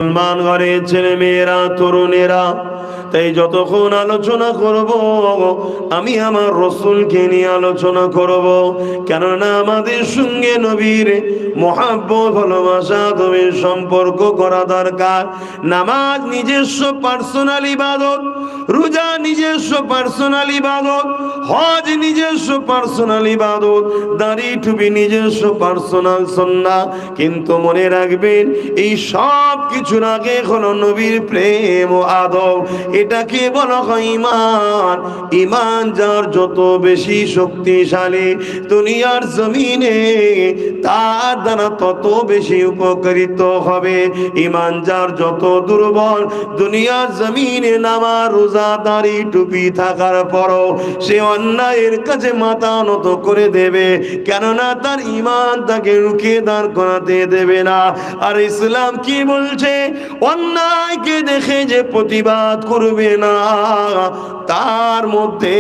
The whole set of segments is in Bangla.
মুসলমান ঘরের ছেলে মেয়েরা, তরুণেরা, তাই যতক্ষণ আলোচনা করব আমি আমার রসুলকে নিয়ে আলোচনা করব। কেননা আমাদের সঙ্গে নবীর মহাব্বত, ভালোবাসা, তবে সম্পর্ক করা দরকার। নামাজ নিজস্ব পার্সোনাল ইবাদত, রোজা নিজস্ব পার্সোনাল ইবাদত, হজ নিজস্ব পার্সোনাল ইবাদত, দাড়ি টুপি নিজস্ব পার্সোনাল সুন্নাহ। কিন্তু মনে রাখবেন, এই সব কিছুর আগে হলো নবীর প্রেম ও আদব। এটাকে বলা হয় ঈমান। ঈমান যার যত বেশি শক্তিশালী দুনিয়ার জমিনে, তার দ্বারা তত বেশি উপকৃত হবে। ঈমান যার যত দুর্বল, দুনিয়ার জমিনে নামাজ, রোজা, দাড়ি টুপি থাকার পরও সে অন্যায়ের কাছে মাথা নত করে দেবে, কেননা তার ঈমান তাকে রুখে দাঁড় করাতে দেবে না। আর ইসলাম কি বলছে? অন্যায়কে দেখে যে প্রতিবাদ করবে না, তার মধ্যে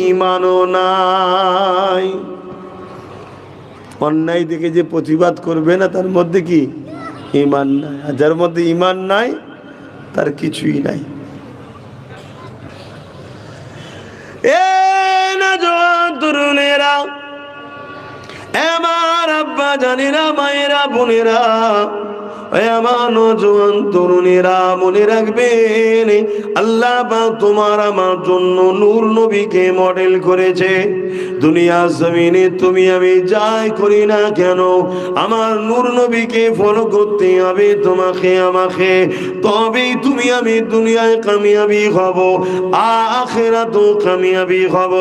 ঈমানও নাই। অন্যায় দেখে যে প্রতিবাদ করবে না, তার মধ্যে কি? ঈমান নাই। আর যার মধ্যে ঈমান নাই, তার কিছুই নাই। এ নওজোয়ান তরুণেরা, আমার আব্বা জানেরা, মায়েরা, বোনেরা, আমার নওজোয়ান তরুণেরা, মনে রাখবেন, আল্লাহ পাক তোমার আমার জন্য নূর নবীকে মডেল করেছে। দুনিয়ার জমিনে তুমি আমি যাই করি না কেন, আমার নূর নবীকে ফলো করতে হবে তোমাকে আমাকে। তবেই তুমি আমি দুনিয়ায় কামিয়াবি হব, আখিরাতেও কামিয়াবি হব।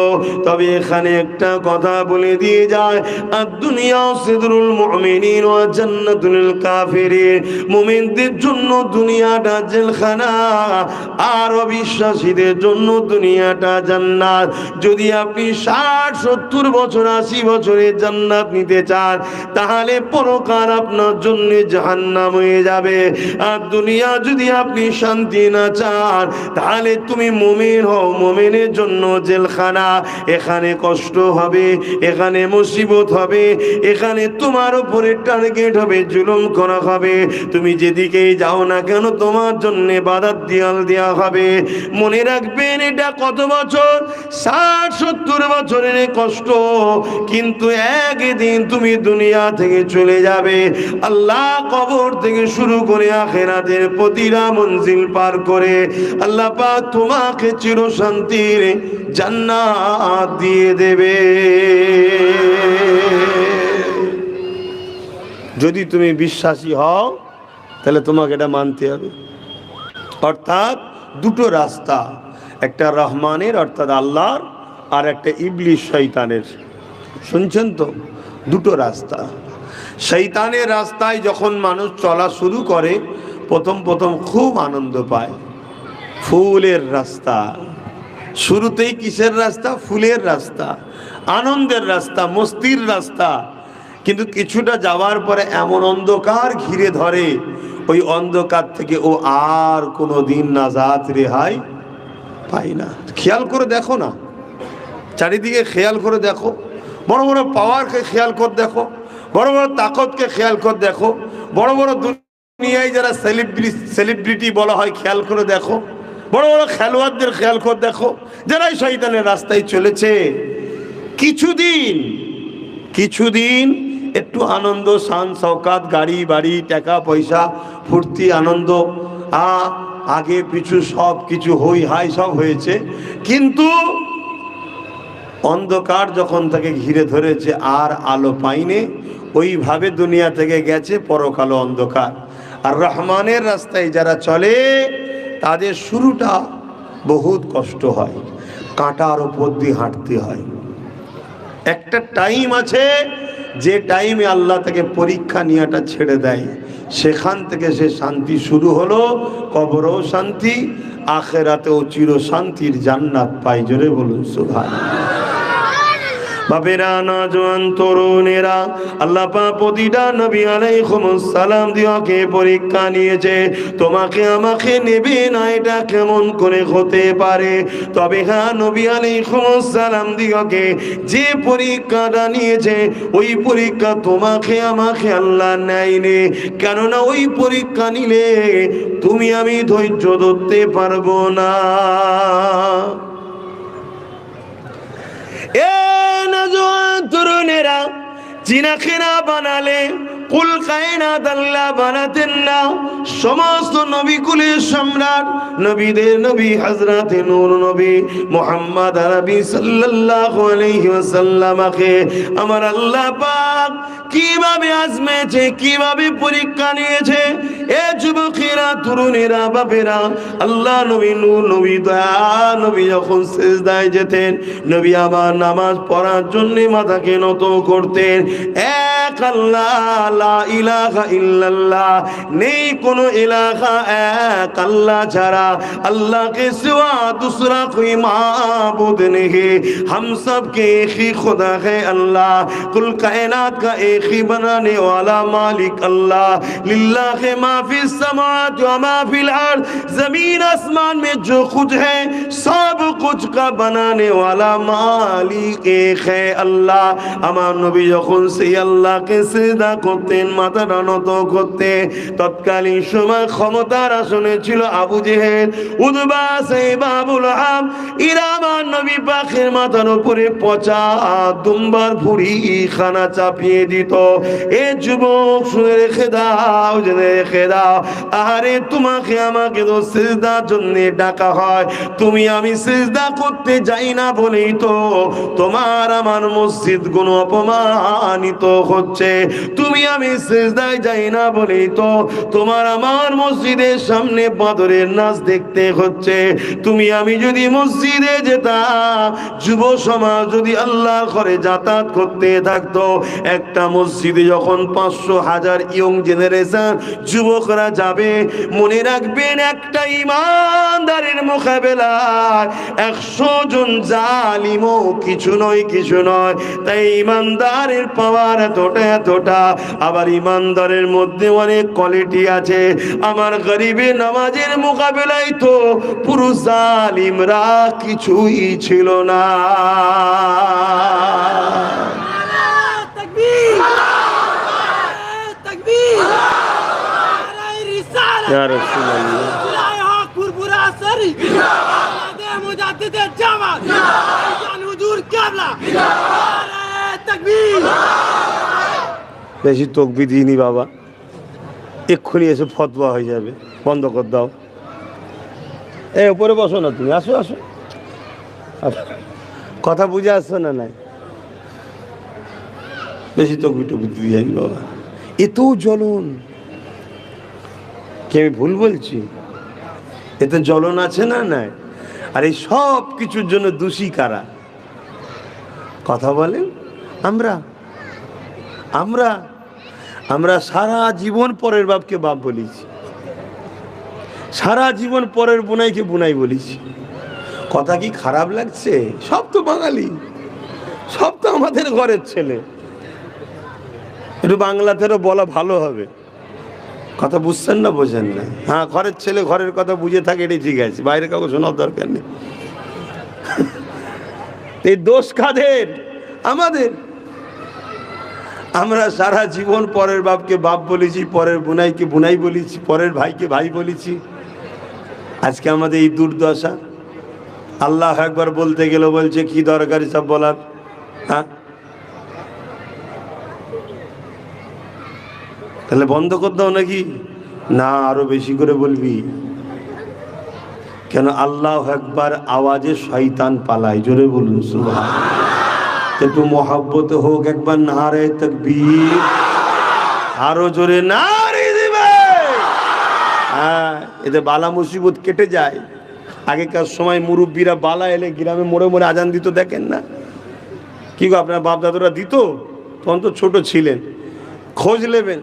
তবে এখানে একটা কথা বলে দিয়ে যায়, আর দুনিয়া সিদরুল মুমিনিন ওয়া জান্নাতুল কাফিরিন। মুমিনদের জন্য দুনিয়াটা জেলখানা, আর অবিশ্বাসীদের জন্য দুনিয়াটা জান্নাত। যদি আপনি 60-70 বছর, 80 বছরের জান্নাত নিতে চান, তাহলে পরকাল আপনার জন্য জাহান্নাম হয়ে যাবে। আর দুনিয়া যদি আপনি শান্তি না চান, তাহলে তুমি মুমিন হও, মুমিনের জন্য জেলখানা। এখানে কষ্ট হবে, এখানে মুসিবত হবে, এখানে তোমার উপরে টার্গেট হবে, জুলুম করা হবে। তুমি যেদিকেই যাও না কেন, তোমার জন্য বাধার দেয়াল দেওয়া হবে। মনে রাখবেন, এটা কত বছর? 60-70 বছরের কষ্ট। কিন্তু একদিন তুমি দুনিয়া থেকে চলে যাবে। আল্লাহ কবর থেকে শুরু করে আখিরাতের প্রতিটা মঞ্জিল পার করে আল্লাহ পাক তোমাকে চিরশান্তির জান্নাত দিয়ে দেবে। যদি তুমি বিশ্বাসী হও, তাহলে তোমাকে এটা মানতে হবে। অর্থাৎ দুটো রাস্তা, একটা রহমানের অর্থাৎ আল্লাহর, আর একটা ইবলিস শয়তানের। শুনছেন তো? দুটো রাস্তা। শয়তানের রাস্তায় যখন মানুষ চলা শুরু করে, প্রথম প্রথম খুব আনন্দ পায়। ফুলের রাস্তা, শুরুতেই কিসের রাস্তা? ফুলের রাস্তা, আনন্দের রাস্তা, মস্তির রাস্তা। কিন্তু কিছুটা যাওয়ার পরে এমন অন্ধকার ঘিরে ধরে, ওই অন্ধকার থেকে ও আর কোনো দিন নাজাত রেহাই পায় না। খেয়াল করে দেখো না, চারিদিকে খেয়াল করে দেখো, বড় বড় পাওয়ারকে খেয়াল করে দেখো, বড় বড় তাকতকে খেয়াল করে দেখো, বড় বড় দুনিয়ায় যারা সেলিব্রিটি বলা হয়, খেয়াল করে দেখো, বড় বড় খেলোয়াড়দের খেয়াল করে দেখো, যারাই শয়তানের রাস্তায় চলেছে। কিছুদিন একটু আনন্দ, শান শওকাত, গাড়ি বাড়ি, টাকা পয়সা, ফুর্তি, আনন্দ, আগে পিছু সব কিছু হই হাই সব হয়েছে। কিন্তু অন্ধকার যখন তাকে ঘিরে ধরেছে, আর আলো পাইনে, ওইভাবে দুনিয়া থেকে গেছে পরকালো অন্ধকার। আর রহমানের রাস্তায় যারা চলে, তাদের শুরুটা বহুত কষ্ট হয়, কাঁটার উপর দিয়ে হাঁটতে হয়। একটা টাইম আছে, যে টাইমে আল্লাহ তাকে পরীক্ষা নেওয়াটা ছেড়ে দেয়, সেখান থেকে সে শান্তি শুরু হলো। কবরেও শান্তি, আখিরাতেও চির শান্তির জান্নাত পায়। জোরে বলুন সুবহানাল্লাহ। বাপেরা, নওজোয়ান তরুণেরা, আল্লাহ পাক প্রতিটা নবী আলাইহিস সালাম দিওকে পরীক্ষা নিয়েছে। তোমাকে আমাকে নেবে না, এটা কেমন করে হতে পারে? তবে হ্যাঁ, নবী আলাইহিস সালাম দিওকে যে পরীক্ষাটা নিয়েছে, ওই পরীক্ষা তোমাকে আমাকে আল্লাহ নেয়নি। কেননা ওই পরীক্ষা নিলে তুমি আমি ধৈর্য ধরতে পারবো না। এ নওজোয়ান তরুণেরা, জিনাকে না বানালে কুল কায়নাত আল্লাহ বানাতেন না। সমস্ত নবী কুলের সম্রাট, নবীদের নবী হযরতে নূর নবী মুহাম্মদ আরবি সাল্লাল্লাহু আলাইহি ওয়াসাল্লামকে আমার আল্লাহ পাক কিভাবে আজমেছে, কিভাবে পরীক্ষা নিয়েছে। এ যুবকেরা, তরুণেরা, বাপেরা, আল্লাহ নবী নূর নবী দয়া নবী যখন সিজদায় যেতেন, নবী আবার নামাজ পড়ার জন্য মাথাকে নত করতেন। এক আল্লাহ, লা ইলাহা ইল্লাল্লাহ, নেই কোনো ইলাহা এক আল্লাহ ছাড়া, अल्लाह के सिवा दूसरा कोई माबूद नहीं। हम सब के एक ही खुदा है अल्लाह, कुल कायनात का एक ही बनाने वाला मालिक अल्लाह। लिल्लाहि मा फिस समावात व मा फिल अर्द, जमीन आसमान में जो कुछ है सब कुछ का बनाने वाला मालिक एक है अल्लाह। আমার নবী যখন সেই আল্লাহকে সিজদা করতেন, মাথাটা নত করতেন, তৎকালীন সময় ক্ষমতার আসনে ছিল আবু জেহেল, উতবা, সাইবা, আবু লাহাব। এরা আমার নবী পাকের মাথার উপরে পচা দুম্বার ভুঁড়ি খানা চাপিয়ে দিত। এ যুবক, শুনে রেখে দাও, জেনে রেখে দাও, আরে তোমাকে আমাকে তো সিজদার জন্য ডাকা হয়। তুমি আমি সিজদা করতে যাই না বলেই তো তোমার আমার মসজিদ গুলো অপমানিত হচ্ছে। তুমি আমি সিজদায় যাই না বলেই তো তোমার আমার মসজিদের সামনে বাদরের নাচ দেখতে হচ্ছে। তুমি আমি যদি মসজিদে যেতাম, যুব সমাজ যদি আল্লাহর ঘরে যাতায়াত করতে থাকতো, একটা মসজিদে যখন 500,000 ইয়ং জেনারেশন যুবকরা যাবে, মনে রাখবেন একটা ইমানদারের মোকাবেলায় 100 জন জালিমও কিছু নয়, কিছু নয়। তাই ইমানদারের পাওয়ার এতটা। আবার ইমানদারের মধ্যে অনেক কোয়ালিটি আছে। আমার গরিবের নামাজের মোকাবেলায় তো পুরো জালিমরা কিছুই ছিল না। ইয়া রাসূলুল্লাহ, বেশি তকবীর দিইনি বাবা, এক্ষুনি এসে ফতোয়া হয়ে যাবে, বন্ধ কর দাও। এই উপরে বসো না, তুমি আসো আসো, কথা বুঝে আসছো না? নাই, বেশি তকবীর দিয়ে যাবি বাবা। এত জ্বলন, কি আমি ভুল বলছি? এতে জ্বলন আছে না? নাই। আর এই সব কিছুর জন্য দোষী কারা? কথা বলেন। আমরা আমরা আমরা সারা জীবন পরের বাপকে বাপ বলেছি, সারা জীবন পরের বুনাইকে বুনাই বলেছি। কথা কি খারাপ লাগছে? সব তো বাঙালি, সব তো আমাদের ঘরের ছেলে। একটু বাংলাতেও বলা ভালো হবে। কথা বুঝছেন না? বোঝেন না? হ্যাঁ, ঘরের ছেলে ঘরের কথা বুঝে থাকে, এটাই ঠিক আছে, বাইরে কাউকে শোনার দরকার নেই। এই দোষ কাদের? আমাদের। আমরা সারা জীবন পরের বাপকে বাপ বলেছি, পরের বুনাইকে বুনাই বলেছি, পরের ভাইকে ভাই বলেছি। আজকে আমাদের এই দুর্দশা। আল্লাহ একবার বলতে গেল বলছে কি দরকার সব বলার? হ্যাঁ, তাহলে বন্ধ করে দাও নাকি? না, আরো বেশি করে বলবি। কেন? আল্লাহ একবার আওয়াজে শয়তান পালায়। জোরে বলুন সুবহানাল্লাহ। একটু মহব্বত হোক একবার, নারে তাকবীর, আরো জোরে নারে দিবে। হ্যাঁ, এতে বালা মুসিবত কেটে যায়। আগেকার সময় মুরব্বীরা বালা এলে গ্রামে মোড়ে মোড়ে আজান দিত, দেখেন না? কি গো, আপনার বাপ দাদুরা দিত? তখন তো ছোট ছিলেন, খোঁজ নেবেন।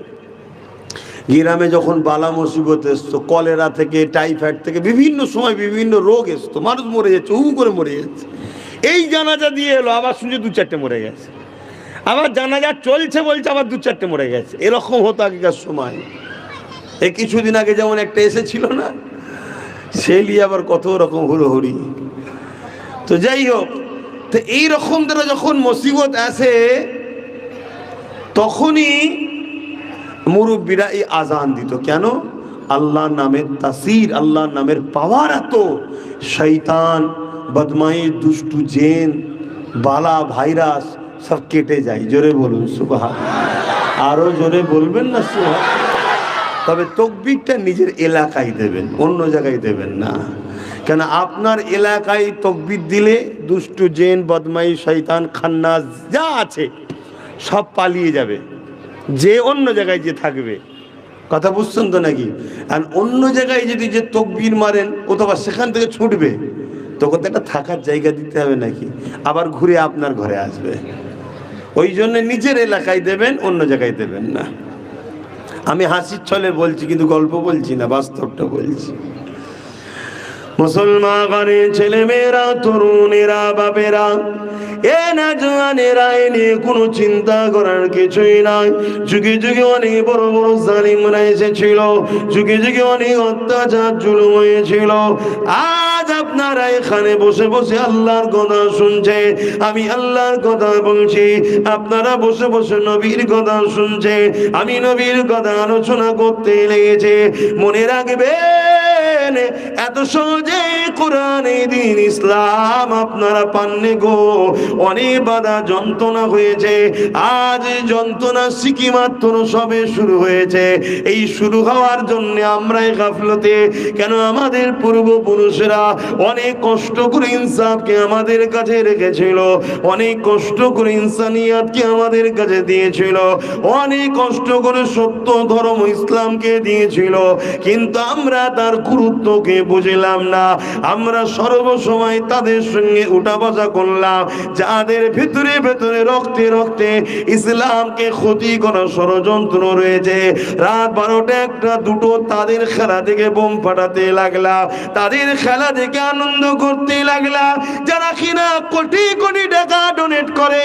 গ্রামে যখন বালা মুসিবত এসতো, কলেরা থেকে, টাইফয়েড থেকে, বিভিন্ন সময় বিভিন্ন রোগ এসতো, মানুষ মরে যাচ্ছে, হু করে মরে যাচ্ছে। এই জানাজা দিয়ে এলো, আবার শুনছে 2-4টে মরে গেছে, আবার জানাজা চলছে বলছে আবার 2-4টে মরে গেছে। এরকম হতো আগেকার সময়। এই কিছুদিন আগে যেমন একটা এসেছিল না, সে নিয়ে আবার কত রকম হুড়োহুড়ি। তো যাই হোক, তো এইরকম দ্বারা যখন মুসিবত আসে তখনই মুরব্বীরা এই আজান দিত। কেন? আল্লাহর নামের তাসির, আল্লাহর নামের পাওয়ার এত, শয়তান, বদমাইশ, দুষ্টু জিন, বালা ভাইরাস সব কেটে যায়। জোরে বলুন সুবহানাল্লাহ। আরো জোরে বলবেন না সুবহানাল্লাহ। তবে তাকবীরটা নিজের এলাকায় দেবেন, অন্য জায়গায় দেবেন না। কেন? আপনার এলাকায় তাকবীর দিলে দুষ্টু জিন, বদমাইশ, শয়তান, খান্নাস যা আছে সব পালিয়ে যাবে, যে অন্য জায়গায় যে থাকবে। কথা বুঝছেন তো নাকি? আর অন্য জায়গায় যদি যে তাকবীর মারেন, ও তো আবার সেখান থেকে ছুটবে, তখন তো একটা থাকার জায়গা দিতে হবে নাকি, আবার ঘুরে আপনার ঘরে আসবে। ওই জন্য নিজের এলাকায় দেবেন, অন্য জায়গায় দেবেন না। আমি হাসির ছলে বলছি, কিন্তু গল্প বলছি না, বাস্তবটা বলছি। মুসলমানের ছেলে মেয়েরা, তরুণেরা, বাপেরা, এ না জওয়ানেরা, এ নিয়ে কোনো চিন্তা করার কিছুই নাই। যুগে যুগে অনেক বড় বড় জালিমরা এসেছিল, যুগে যুগে অনেক অত্যাচার জুলুম হয়েছিল। আজ আপনারা এখানে বসে বসে আল্লাহর কথা শুনছে, আমি আল্লাহর কথা বলছি, আপনারা বসে বসে নবীর কথা শুনছে, আমি নবীর কথা আলোচনা করতে লেগেছে। মনে রাখবেন, এত সহজে কোরআন, দ্বীন ইসলাম আপনারা পাননি গো। অনেক বাধা যন্ত্রণা হয়েছে, আজ যন্ত্রণা সিকি মাত্র সবে শুরু হয়েছে। এই শুরু হওয়ার জন্য আমরাই গাফলতে। কেন? আমাদের পূর্বপুরুষেরা অনেক কষ্ট করে ইনসাফকে আমাদের কাছে রেখেছিল, অনেক কষ্ট করে ইনসানিয়াতকে আমাদের কাছে দিয়েছিল, অনেক কষ্ট করে সত্য ধর্ম ইসলামকে দিয়েছিল, কিন্তু আমরা তার গুরুত্বকে বুঝলাম না। আমরা সর্বসময় তাদের সঙ্গে উঠা বসা করলাম, যাদের ভিতরে ভেতরে রক্তে রক্তে ইসলামকে ক্ষতি করার ষড়যন্ত্র রয়েছে। রাত 12টা 1টা 2টো তাদের খেলা থেকে বোম ফাটাতে লাগলাম, তাদের খেলা দেখে আনন্দ করতে লাগলাম। যারা কিনা কোটি কোটি টাকা ডোনেট করে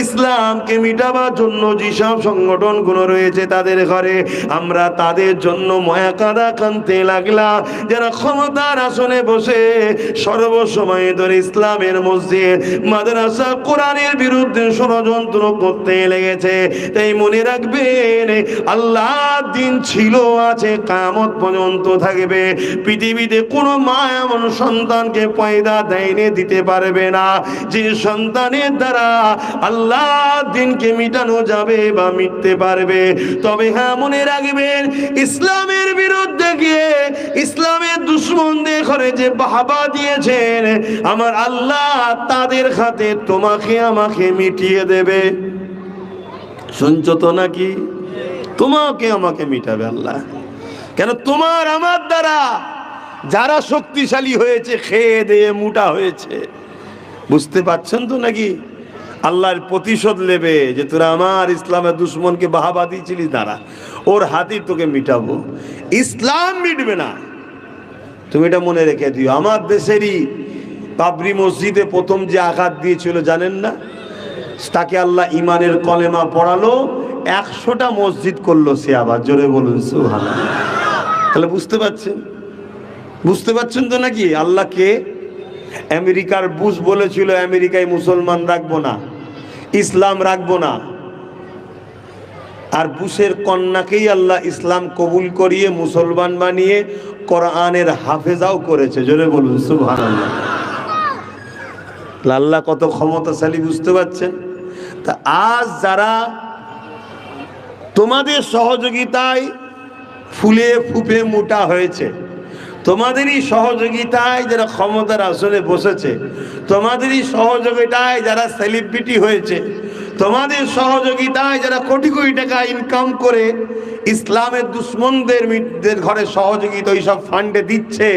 ইসলামকে মিটাবার জন্য, যেসব সংগঠনগুলো রয়েছে তাদের ঘরে, আমরা তাদের জন্য মায়া কাঁদা কাঁদতে লাগলাম। যারা ক্ষমতার আসনে বসে সর্বসময় ধরে ইসলামের মসজিদ, মাদ্রাসা, কোরআনের বিরুদ্ধে ষড়যন্ত্র করতে লেগেছে। তাই মনে রাখবেন, আল্লাহর দিন ছিল, আছে, কিয়ামত পর্যন্ত থাকবে। পৃথিবীতে কোনো মা এমন সন্তানকে পয়দা দেয়নি, দিতে পারবে না যে সন্তানের দ্বারা আল্লাহর দিনকে মিটানো যাবে বা মিটতে পারবে। তবে হ্যাঁ, মনে রাখবেন, ইসলামের বিরুদ্ধে গিয়ে ইসলামের দুশমনদের ঘরে যে বাহবা দিয়েছেন আমার আল্লাহ, তাদের হাতে তোমাকে আমাকে মিটিয়ে দেবে। শুনছো তো নাকি? তোমাকে আমাকে মিটাবে আল্লাহ। কেন? তোমার আমার দ্বারা যারা শক্তিশালী হয়েছে, খেয়ে দিয়ে মোটা হয়েছে, বুঝতে পারছেন তো নাকি? আল্লাহর প্রতিশোধ নেবে যে তোরা আমার ইসলামের দুশ্মনকে বাহাবা দিয়েছিলিস, দাঁড়া, ওর হাতেই তোকে মিটাবো। ইসলাম মিটবে না, তুমি এটা মনে রেখে দিও। আমার দেশেরই বাবরি মসজিদে প্রথম যে আঘাত দিয়েছিল জানেন না? তাকে আল্লাহ ইমানের কলেমা পড়ালো, 100টা মসজিদ করলো সে আবার। জোরে বলুন সুবহানাল্লাহ। তাহলে বুঝতে পারছেন, বুঝতে পারছেন তো নাকি? আল্লাহকে আমেরিকার বুশ বলেছিল আমেরিকায় মুসলমান রাখবো না, ইসলাম রাখবো না, আর বুশের কন্যাকেই আল্লাহ ইসলাম কবুল করিয়ে মুসলমান বানিয়ে কোরআনের হাফেজাও করেছে। জোরে বলুন সুবহানাল্লাহ। আল্লাহ কত ক্ষমতাশালী, বুঝতে পারছেন? তা আজ যারা তোমাদের সহযোগিতায় ফুলে ফুপে মোটা হয়েছে, তোমাদেরই সহযোগিতায় যারা ক্ষমতার আসনে বসেছে, তোমাদেরই সহযোগিতায় যারা সেলিব্রিটি হয়েছে, তোমাদের সহযোগিতায় যারা কোটি কোটি টাকা ইনকাম করে ইসলামের দুশ্মনদের ঘরে সহযোগিতা ওইসব ফান্ডে দিচ্ছে,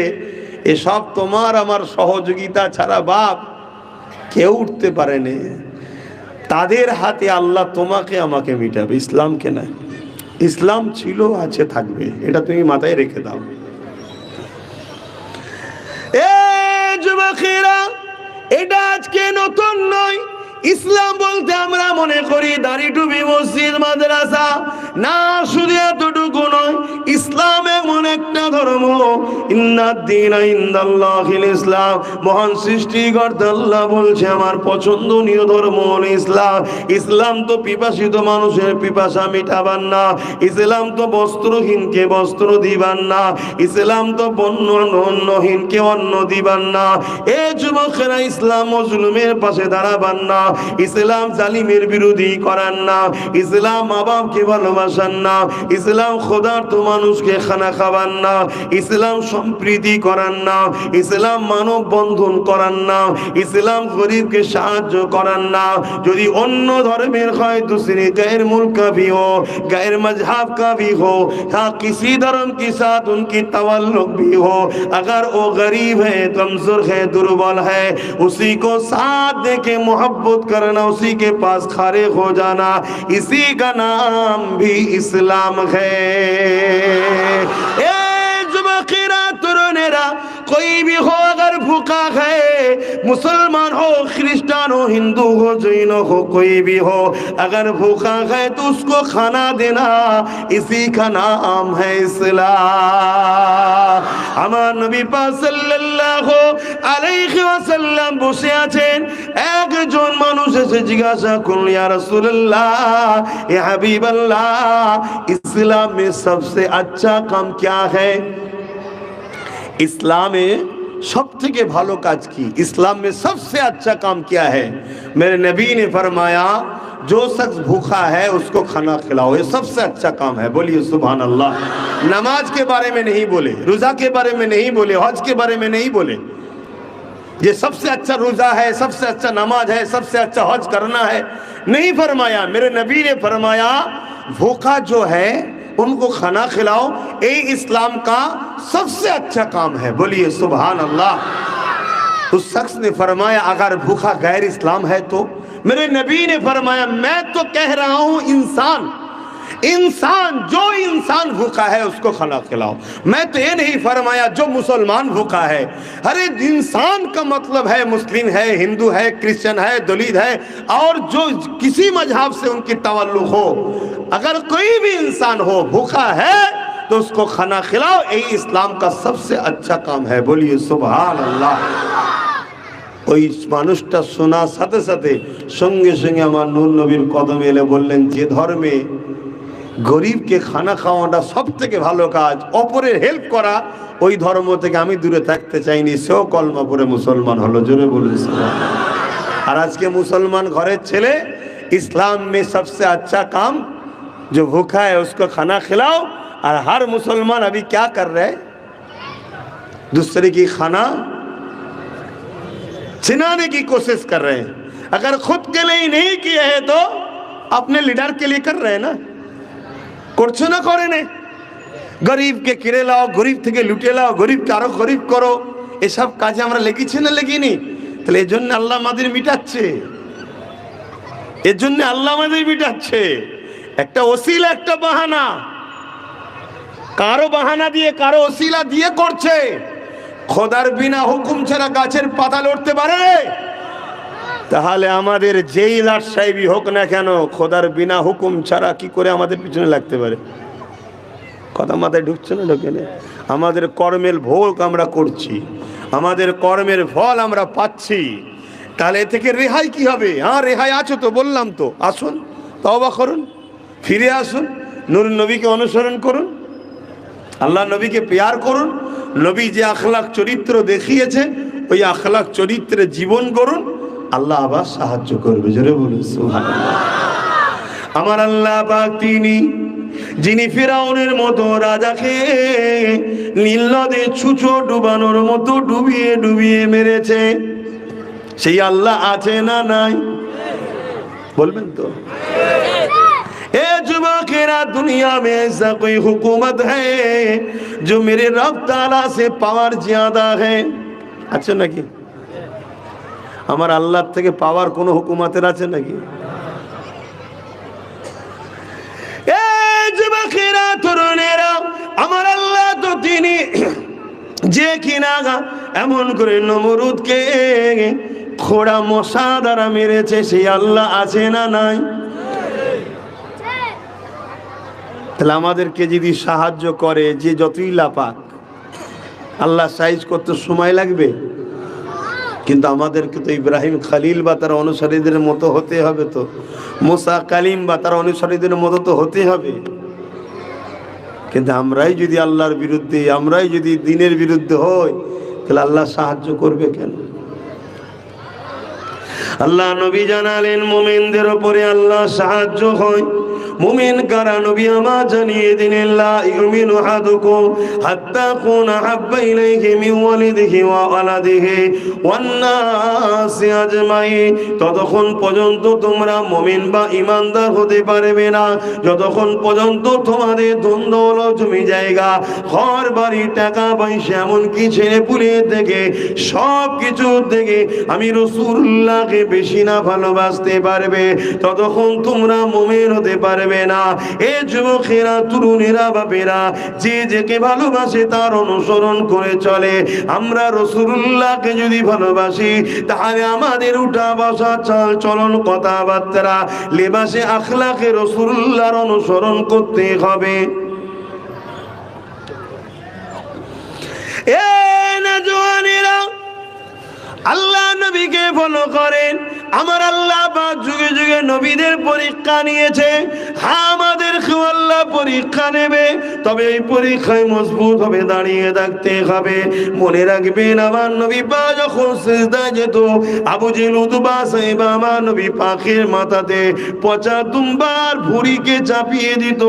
এসব তোমার আমার সহযোগিতা ছাড়া বাপ কেউ উঠতে পারেনি। তাদের হাতে আল্লাহ তোমাকে আমাকে মিটাবে, ইসলামকে না। ইসলাম ছিল, আছে, থাকবে, এটা তুমি মাথায় রেখে দাও। এ যুবকেরা, এটা আজকে নতুন নয়। ইসলাম বলতে আমরা মনে করি দাড়ি টুপি মসজিদ মাদ্রাসা, না শুধু এতটুকু নয়, ইসলাম এমন একটা ধর্ম, ইন্নাদ-দীনা ইনদাল্লাহিল ইসলাম, মহান সৃষ্টিকর্তা আল্লাহ বলছে আমার পছন্দনীয় ধর্ম হলো ইসলাম। ইসলাম তো পিপাসিত মানুষের পিপাসা মিটাবার না, ইসলাম তো বস্ত্রহীনকে বস্ত্র দিবার না, ইসলাম তো অন্নহীনকে অন্ন দিবার না। এ যুবকেরা, ইসলাম মজলুমের পাশে দাঁড়াবার না, ইসলাম জালিমের বিরোধী করার না, ইসলাম মা বাপকে ভালোবাসার না, ইসলাম ক্ষুধার্ত মানুষকে খানা খাবার না, ইসলাম সম্প্রীতি করার না, ইসলাম মানব বন্ধন করার না, ইসলাম গরিবকে সাহায্য করার না। যদি অন্য ধর্মের হয় दूसरे गैर मुल्क का भी हो, गैर मजहब का भी हो, हाँ किसी धर्म के साथ उनकी तवल्लुक भी हो, अगर वो गरीब है, कमजोर है, दुर्बल है, उसी को साथ दे के मोहब्बत करना, उसी के पास खड़े हो जाना, इसी का नाम भी इस्लाम है। कोई भी हो अगर भूखा है, मुसलमान हो, क्रिश्चियन हो, हिंदू हो, जैन हो, कोई भी हो, अगर भूखा है तो उसको खाना देना, इसी का नाम है इस्लाम। আমার নবী পাক সাল্লাল্লাহু আলাইহি ওয়াসাল্লাম বসে আছেন, একজন মানুষ এসে জিজ্ঞাসা করল, ইয়া রাসূলুল্লাহ, ইয়া হাবিবাল্লাহ, ইসলাম में सबसे अच्छा काम क्या है? इस्लाम में सब থেকে ভালো কাজ কি? इस्लाम में सबसे अच्छा काम क्या है? मेरे नबी ने फरमाया, जो शख्स भूखा है उसको खाना खिलाओ, ये सबसे अच्छा काम है। बोलिए सुभान अल्लाह। नमाज के बारे में नहीं बोले, रोजा के बारे में नहीं बोले, हज के बारे में नहीं बोले, ये सबसे अच्छा रोजा है, सबसे अच्छा नमाज है, सबसे अच्छा हज करना है, नहीं फरमाया। मेरे नबी ने फरमाया, भूखा जो है उनको खाना खिलाओ, ये इस्लाम का सबसे अच्छा काम है। बोलिए सुभान अल्लाह। उस शख्स ने फरमाया, अगर भूखा गैर इस्लाम है तो? मेरे नबी ने फरमाया, मैं तो कह रहा हूं इंसान, जो इंसान भूखा है उसको खाना खिलाओ। मैं तो ये नहीं फरमाया जो मुसलमान भूखा है। अरे इंसान का मतलब है मुस्लिम है, हिंदू है, क्रिश्चियन है, दलित है, और जो किसी मजहब से उनकी तवल्लुक हो, अगर कोई भी इंसान हो भूखा है तो उसको खाना खिलाओ, यही इस्लाम का सबसे अच्छा काम है। बोलिए सुभान अल्लाह। ওই মানুষটা শোনার সাথে সাথে সঙ্গে সঙ্গে আমার নূর নবীর কদমে এলে বললেন, যে ধর্মে গরিবকে খানা খাওয়াটা সব থেকে ভালো কাজ, অপরের হেল্প করা, ওই ধর্ম থেকে আমি দূরে থাকতে চাইনি, সেও কলমা পড়ে মুসলমান হলো। জোরে বলেছে। আর আজকে মুসলমান ঘরের ছেলে, इस्लाम में सबसे अच्छा काम जो भूखा है उसको खाना खिलाओ, और हर मुसलमान अभी क्या कर रहे हैं? दूसरे की खाना छिनाने की कोशिश कर रहे हैं। अगर खुद के लिए नहीं किए हैं तो अपने लीडर के लिए कर रहे हैं ना, করছো না করে নে। গরিবকে কিনে লাও, গরিব থেকে লুটে লাও, গরিবকে আরো গরিব করো, এসব কাজে আমরা লেগেছি না লেগিনি? তাহলে এই জন্য আল্লাহ আমাদের মিটাচ্ছে, এর জন্য আল্লাহ আমাদের মিটাচ্ছে। একটা ওসিলা, একটা বাহানা, কারো বাহানা দিয়ে কারো ওসিলা দিয়ে করছে। খোদার বিনা হুকুম ছাড়া গাছের পাতা লড়তে পারে? তাহলে আমাদের যেই লাট সাহেবই হোক না কেন, খোদার বিনা হুকুম ছাড়া কি করে আমাদের পিছনে লাগতে পারে? কথা মাথায় ঢুকছে না? ঢোকে না? আমাদের কর্মের ভোগ আমরা করছি, আমাদের কর্মের ফল আমরা পাচ্ছি, তাহলে এ থেকে রেহাই কি হবে? হ্যাঁ, রেহাই আছো তো, বললাম তো। আসুন, তওবা করুন, ফিরে আসুন, নূর নবীকে অনুসরণ করুন, আল্লাহ নবীকে প্যার করুন। নবী যে আখলাক চরিত্র দেখিয়েছে, ওই আখলাক চরিত্রে জীবন করুন, আল্লাহ আবার সাহায্য করবে। জোরে বলুন সুবহানাল্লাহ। আমার আল্লাহ পাক তিনি, যিনি ফিরাউনের মতো রাজাকে নীল নদে ছুঁচো ডুবানোর মতো ডুবিয়ে ডুবিয়ে মেরেছে, সেই আল্লাহ আছে না নাই? বলবেন তো? ए जुबाकेरा, दुनिया में ऐसा कोई हुकूमत है जो मेरे रब ताला से पावर ज्यादा है? अच्छा नाकि আমার আল্লাহর থেকে পাওয়ার কোন হুকুমতের আছে নাকি? এ যুবকেরা, তরুণেরা, আমার আল্লাহ তো তিনি যে কিনা এমন করে নমরুদকে খোড়া মশা দ্বারা মেরেছে, সেই আল্লাহ আছে না নাই? তাহলে আমাদেরকে যদি সাহায্য করে, যে যতই লাপাক, আল্লাহ সাইজ করতে সময় লাগবে। কিন্তু আমাদেরকে তো ইব্রাহিম খালিল বা তার অনুসারীদের মতো হতে হবে, তো মুসা কালিম বা তার অনুসারীদের মতো তো হতে হবে। কিন্তু আমরাই যদি আল্লাহর বিরুদ্ধে, আমরাই যদি দ্বীনের বিরুদ্ধে হই, তাহলে আল্লাহ সাহায্য করবে কেন? আল্লাহ নবী জানালেন মুমিনদের উপরে আল্লাহ সাহায্য হয়। মুমিন কারা? নবী আমার জানিয়ে দিলেন, লা ইউমিনু আহাদুকুম হাত্তা কুনা হাব্বা ইলাইহি মিন ওয়ালিদিহি ওয়া ওয়ালাদিহি ওয়ান নাসি আজমাইন। ততক্ষণ পর্যন্ত তোমরা মুমিন বা ঈমানদার হতে পারবে না যতক্ষণ পর্যন্ত তোমাদের ধন দৌলত, জমি জায়গা, ঘর বাড়ি, টাকা পয়সা, এমনকি ছেলে পুলে থেকে সব কিছু থেকে আমি রাসূলুল্লাহকে বেশি না ভালোবাসতে পারবে, ততক্ষণ তোমরা মুমিন হতে পারবে না। এ যুবকেরা, তরুণেরা, বাপেরা, যে যাকে ভালোবাসে তার অনুসরণ করে চলে। আমরা রাসূলুল্লাহকে যদি ভালোবাসি, তাহলে আমাদের উঠা বসা, চাল চলন, কথাবার্তা, লেবাসে, আখলাকে রাসূলুল্লাহর অনুসরণ করতে হবে। এ নওজওয়ানেরা, আল্লাহ নবীকে ফলো করেন। আমার আল্লাহ পাক যুগে যুগে নবীদের পরীক্ষা নিয়েছে। হ্যাঁ, আমাদেরকেও আল্লাহ পরীক্ষা নেবে, তবে এই পরীক্ষায় মজবুত হবে, দাঁড়িয়ে থাকতে হবে। মনে রাখবেন, আমার নবী পাক যখন সিজদায় যেত, আবু জেহেল, উতবা, সাইবা আমার নবী পাকের মাথাতে পচা দুম্বার ভুঁড়িকে চাপিয়ে দিত।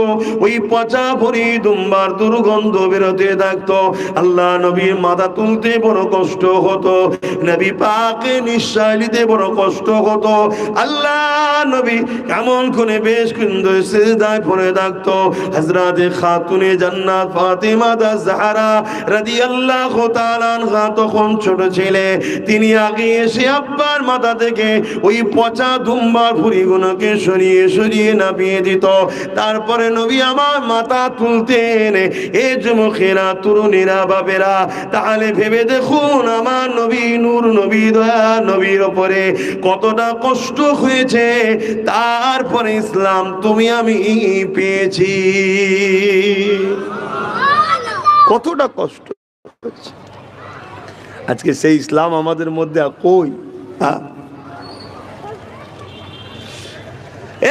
ওই পচা ভুঁড়ি, দুম্বার দুর্গন্ধ বেরোতে থাকতো। আল্লাহ নবীর মাথা তুলতে বড় কষ্ট হতো, নবী পাকে নিঃশ্বাস নিতে বড় কষ্ট হতো। আল্লাহ নবী এমন করে বেশ কিন্তু সিজদায় পড়ে থাকতো। হযরতে খাতুনে জান্নাত ফাতেমা আয-জাহরা রাদিয়াল্লাহু তাআলা আনহা তখন ছোট ছেলে। তিনি আগে এসে আব্বার মাথা থেকে ওই পচা দুম্বার ভুঁড়িগুলোকে সরিয়ে সরিয়ে নামিয়ে দিত। তারপরে নবী আমার মাথা তুলতেন। এ যুবকেরা, তরুণীরা, বাবেরা, তাহলে ভেবে দেখুন আমার নবী, নূর নবী, দয়া নবীর উপরে কতটা কষ্ট হয়েছে। তারপরে ইসলাম তুমি আমি পেয়েছি। কতটা কষ্ট হয়েছে। আজকে সেই ইসলাম আমাদের মধ্যে কই?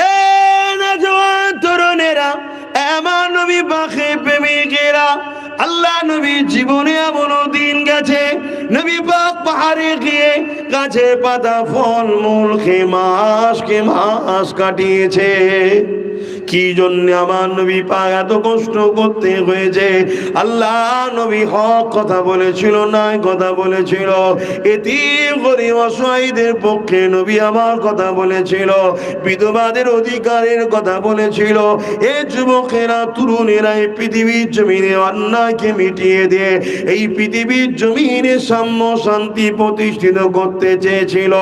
এ নওজওয়ান তরুণেরা, আমার নবী পাকে প্রেমিকেরা, আল্লাহ নবীর জীবনে এমন দিন গেছে, নবী পাক পাহাড়ে গিয়ে গাছে পাতা, ফল মূল খেয়ে মাস কাটিয়েছে। কি জন্য আমার নবী পাক এত কষ্ট করতে হয়েছে? আল্লাহ নবী হক কথা বলেছিল, নাই কথা বলেছিল। এতিম গরীব অসহায়দের পক্ষে নবী আমার কথা বলেছিল, বিধবাদের অধিকারের কথা বলেছিল। এ যুবকেরা, তরুণেরা, এই পৃথিবীর জমিনে অন্যায়কে মিটিয়ে দিয়ে এই পৃথিবীর জমিনে সাম্য শান্তি প্রতিষ্ঠিত করতে চেয়েছিল।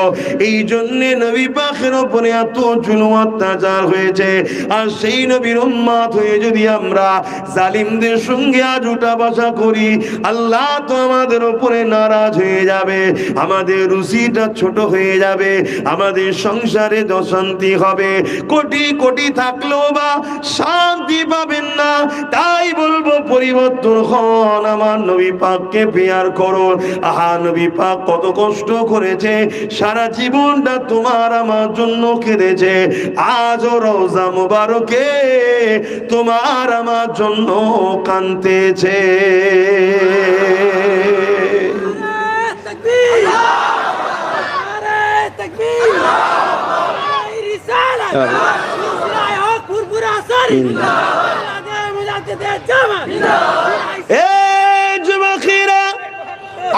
এই জন্যে নবী পাকের উপরে এত জুলুম অত্যাচার হয়েছে। আর সেই নবীর উম্মত হয়ে যদি আমরা জালিমদের সঙ্গে আজ উঠা বসা করি, আল্লাহ তো আমাদের উপরে নারাজ হয়ে যাবে, আমাদের রুচিটা ছোট হয়ে যাবে, আমাদের সংসারে অশান্তি হবে। কোটি কোটি থাকলেও বা শান্তি পাবেন না। তাই বলবো, পরিবর্তন হন, আমার নবী পাককে পেয়ার করুন। আহা, নবী পাক কত কষ্ট করেছে, সারা জীবনটা তোমার আমার জন্য কেঁদেছে। আজও রওজা মুবারকে তোমার আমার জন্য কাঁদতেছে।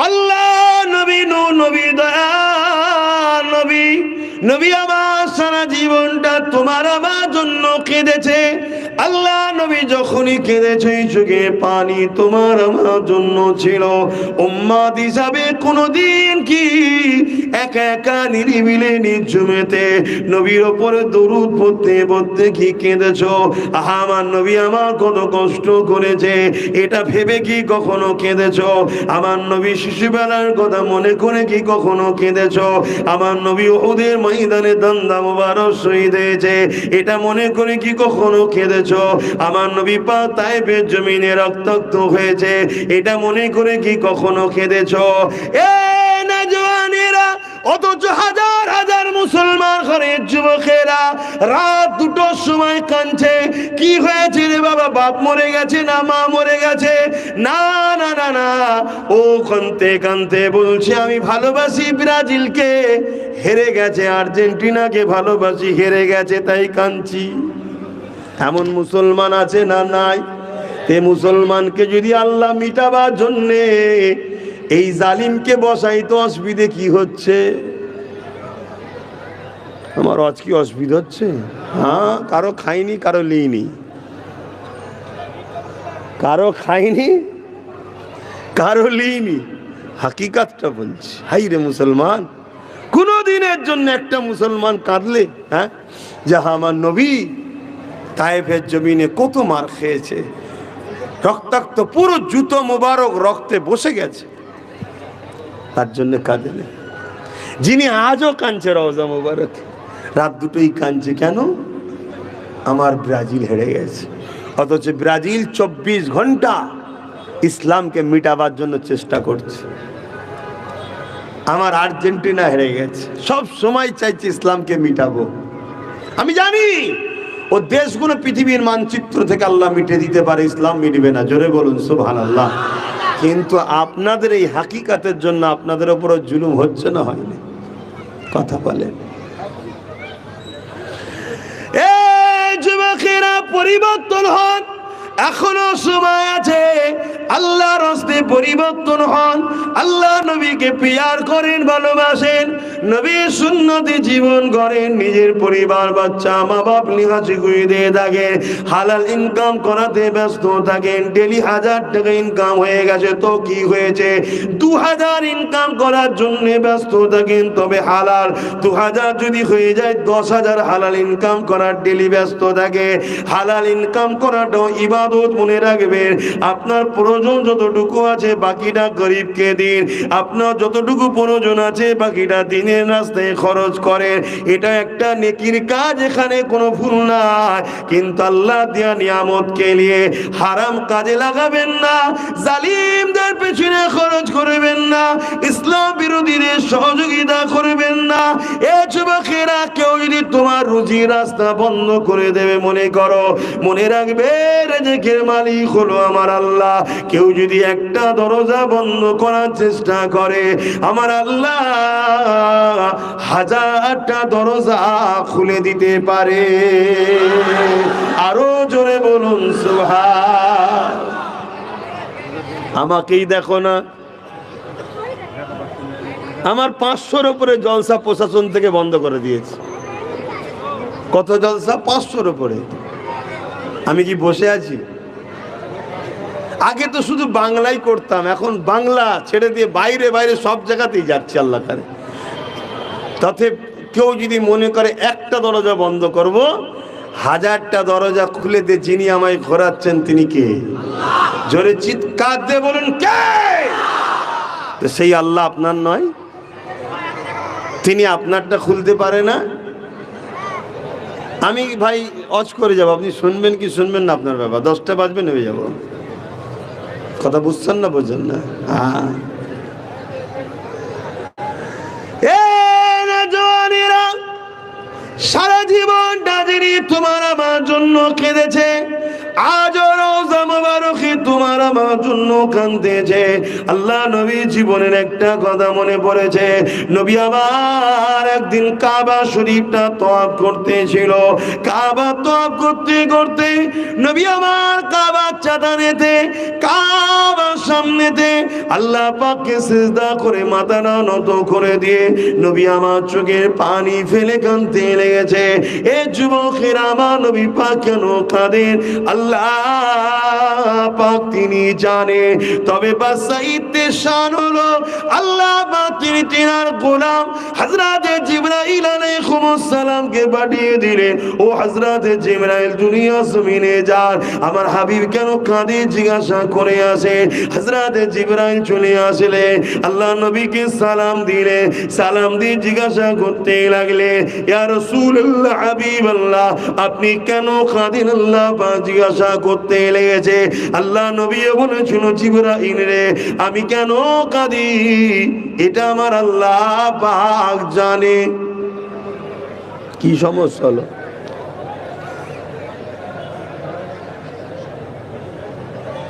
আল্লাহ নবী, নবী, দয়া নবী, নবী আমার সারা জীবনটা তোমার আমার জন্য কেঁদেছে। আল্লাহ নবী যখনই কেঁদেছে চোখে পানি তোমার আমার জন্য ছিল। উম্মত হিসাবে কোনদিন কি একা একা নিরিবিলে নিঝুমেতে নবীর ওপরে দরুদ পড়তে পড়তে কি কেঁদেছো? আমার নবী আমার কত কষ্ট করেছে এটা ভেবে কি কখনো কেঁদেছো? আমার নবী শিশুবেলার কথা মনে করে কি কখনো কেঁদেছো? আমার নবী উহুদের ময়দানে দান্দা মুবারক শহীদ হয়েছে এটা মনে করে কি কখনো কেঁদেছো? আমার নবী পাক তায়েফের জমিনে রক্তাক্ত হয়েছে এটা মনে করে কি কখনো কেঁদেছো? এ নওজওয়ানেরা, অথচ হাজার হাজার মুসলমান ঘরের যুবকেরা রাত দুটোর সময় কাঁদছে। কি হয়েছে রে বাবা? বাপ মরে গেছে না মা মরে গেছে? না না না না, ও কাঁদতে কাঁদতে বলছে আমি ভালোবাসি ব্রাজিলকে, হেরে গেছে। আর্জেন্টিনাকে ভালোবাসি, হেরে গেছে, তাই কাঁদছি। এমন মুসলমান আছে না নাই? এ মুসলমানকে যদি আল্লাহ মিটাবার জন্যে এই জালিমকে বসাই তো অসুবিধে কি হচ্ছে? আমার আজ কি অসুবিধা হচ্ছে? হ্যাঁ, কারো খাইনি, কারো লিনি, কারো খাইনি, কারো লিনি। হাকিকাতটা বলছি। হাই রে মুসলমান, কোন দিনের জন্য একটা মুসলমান কাঁদলে? হ্যাঁ, যাহা আমার নবী তায়েফের জমিনে কত মার খেয়েছে, রক্তাক্ত পুরো জুতো মোবারক রক্তে বসে গেছে, তার জন্য কাঁদেন। যিনি আজও কাঁদছে রওজা মোবারক, রাত দুটোই কাঁদছে কেন? আমার ব্রাজিল হেরে গেছে। অথচ ব্রাজিল 24 ঘন্টা ইসলামকে মিটাবার জন্য চেষ্টা করছে। আমার আর্জেন্টিনা হেরে গেছে, সব সময় চাইছে ইসলামকে মিটাবো। আমি জানি ও দেশগুলো পৃথিবীর মানচিত্র থেকে আল্লাহ মিটে দিতে পারে, ইসলাম মিটবে না। জোরে বলুন সুবহানাল্লাহ। কিন্তু আপনাদের এই হাকিকাতের জন্য আপনাদের উপর জুলুম হচ্ছে না হয়নি? কথা বলেন। এই যুবকেরা পরিবর্তন হন, এখনো সময় আছে। আল্লাহর রাস্তায় পরিবর্তন হন, আল্লাহ নবীকে প্রিয়ার করেন, ভালোবাসেন, নবীর সুন্নতে জীবন গড়েন, নিজের পরিবার বাচ্চা মা বাপ লিহাজি করে দিয়ে থাকেন, হালাল ইনকাম করাতে ব্যস্ত থাকেন। ডেলি 1000 টাকা ইনকাম হয়ে গেছে তো কি হয়েছে? 2000 ইনকাম করার জন্য ব্যস্ত থাকেন, তবে হালাল 2000 যদি হয়ে যায় 10,000 হালাল ইনকাম করার ডেলি ব্যস্ত থাকে। হালাল ইনকাম করাটাও ইবাদত, মনে রাখবেন। আপনার প্রয়োজন যতটুকু আছে বাকিটা গরিবকে দিন, আপনার যতটুকু প্রয়োজন আছে বাকিটা দিনের রাস্তায় খরচ করেন। এটা একটা নেকির কাজ, এখানে কোনো ভুল নাই। কিন্তু আল্লাহ দিয়া নিয়ামতকে নিয়ে হারাম কাজে লাগাবেন না, জালিমদের পেছনে খরচ করবেন না, ইসলাম বিরোধীদের সহযোগিতা করবেন না। এ যুবকেরা, কেউ যদি তোমার রুজি রাস্তা বন্ধ করে দেবে মনে করো, মনে রাখবে রেজেকের মালিক হলো আমার আল্লাহ। কেউ যদি একটা দরজা বন্ধ করার চেষ্টা করে, আমার আল্লাহ 1000টা দরজা খুলে দিতে পারে। আরো জোরে বলুন সুবহান। আমাকেই দেখো না, আমার 500-র উপরে জলসা প্রশাসন থেকে বন্ধ করে দিয়েছে। কত জলসা? 500-র উপরে। আমি কি বসে আছি? আগে তো শুধু বাংলাই করতাম, এখন বাংলা ছেড়ে দিয়ে বাইরে বাইরে সব জায়গাতেই যাচ্ছে আল্লাহ করে। তাতে কেউ যদি মনে করে একটা দরজা বন্ধ করব, 1000টা দরজা খুলে দিয়ে যিনি আমায় ঘোরাচ্ছেন তিনি কে? জোরে চিৎকার দিয়ে বলুন কে? তো সেই আল্লাহ আপনার নয়? তিনি আপনারটা খুলতে পারে না? আমি ভাই অজ করে যাবো, আপনি শুনবেন কি শুনবেন না আপনার ব্যাপার। 10টা বাজবে নেমে যাবো। কথা বুঝছেন না? বোঝেন না? হ্যাঁ। সারা জীবনটা যিনি তোমার আমার জন্য কেঁদেছে, আজও রওজা মুবারকে তোমার আমার জন্য কাঁদতেছে। আল্লাহ নবী জীবনের একটা কথা মনে পড়েছে। নবী আমার একদিন কাবা শরীফটা তওয়াফ করতেছিল। কাবা তওয়াফ করতে করতে নবী আমার কাবা চাঁদানেতে, কাবার সামনেতে আল্লাহ পাককে সিজদা করে মাথাটা নত করে দিয়ে নবী আমার চোখের পানি ফেলে কাঁদতে লেগেছে। এ যুবকেরা, আমার নবী পাক কেন কাঁদেন আল্লাহ পাক তিনি জানে। তবে বাসাইতে শান হলো আল্লাহ পাক তিনি তিনার গোলাম হযরতে জিবরাইল আলাইহিস সালামকে পাঠিয়ে দিলেন, ও হযরতে জিবরাইল দুনিয়া জমিনে যান, আমার হাবিব কেন কাঁদে জিজ্ঞাসা করে আসে। হযরতে জিবরাইল চলে আসলে আল্লাহ নবীকে সালাম দিলে, সালাম দিয়ে জিজ্ঞাসা করতে লাগলে, ইয়া রাসূলুল্লাহ, হাবিবাল্লাহ, আপনি কেন কাঁদেন? আল্লাহ পাক জিজ্ঞাসা করতে লেগেছে। আল্লাহ নবী বলেছিল, জিবরাইল রে, আমি কেন কাঁদি এটা আমার আল্লাহ পাক জানে। কি সমস্যা হলো?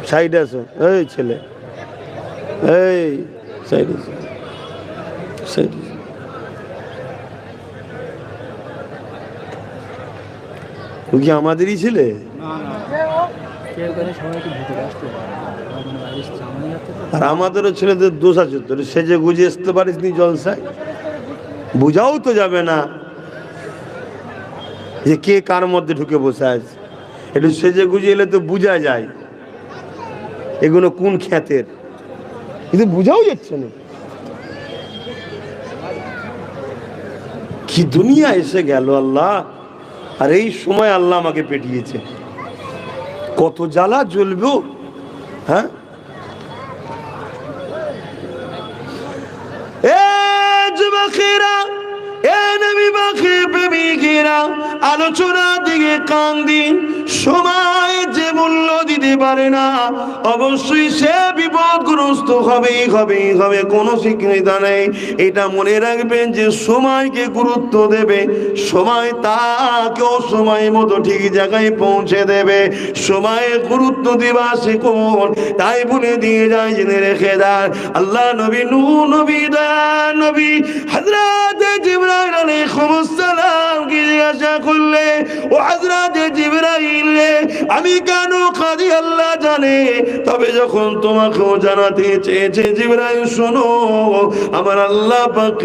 সাইড আছো, এই ছেলে, এই সাইড আছো, সাইড। ও কি আমাদেরই ছেলে? আর আমাদেরও ছেলেদের দোষ আছে, তোর সেজে গুজে আসতে পারিস নি জলসায়, বুঝাও তো যাবে না যে কে কার মধ্যে ঢুকে বসে আছে। একটু সেজে গুজে এলে তো বোঝা যায় এগুলো কোন খ্যাতের, কিন্তু বুঝাও যাচ্ছে না। কি দুনিয়া এসে গেল আল্লাহ! আর এই সময় আল্লাহ আমাকে পেটিয়েছে, কত জ্বালা জ্বলবো। হ্যাঁ, এ যুবকেরা, এ নবী পাকে প্রেমিকেরা, আলোচনা দিকে কান দিন। সময় যে মূল্য দিতে পারে না, অবশ্যই সে বিপদগ্রস্ত হবেই হবে, কোনো শিক্ষিতা নেই। এটা মনে রাখবেন যে সময়কে গুরুত্ব দেবে, সময় তাকেও সময় মতো ঠিক জায়গায় পৌঁছে দেবে। সময়ে গুরুত্ব দিবা শিখুন, তাই বলে দিয়ে যায়, জেনে রেখে দেন। আল্লাহ নবী নূহ নবী, দয়ার নবী হযরতে জিবরাইল আলাইহিস সালাম কি জিজ্ঞাসা করলে, ও হযরতে জিবরাইল রে, আমি কেন কাঁদি আল্লাহ জানে। তবে যখন তোমাকেও জানাতে চেয়েছে, জিবরাইল শোনো, আমার আল্লাহ পাক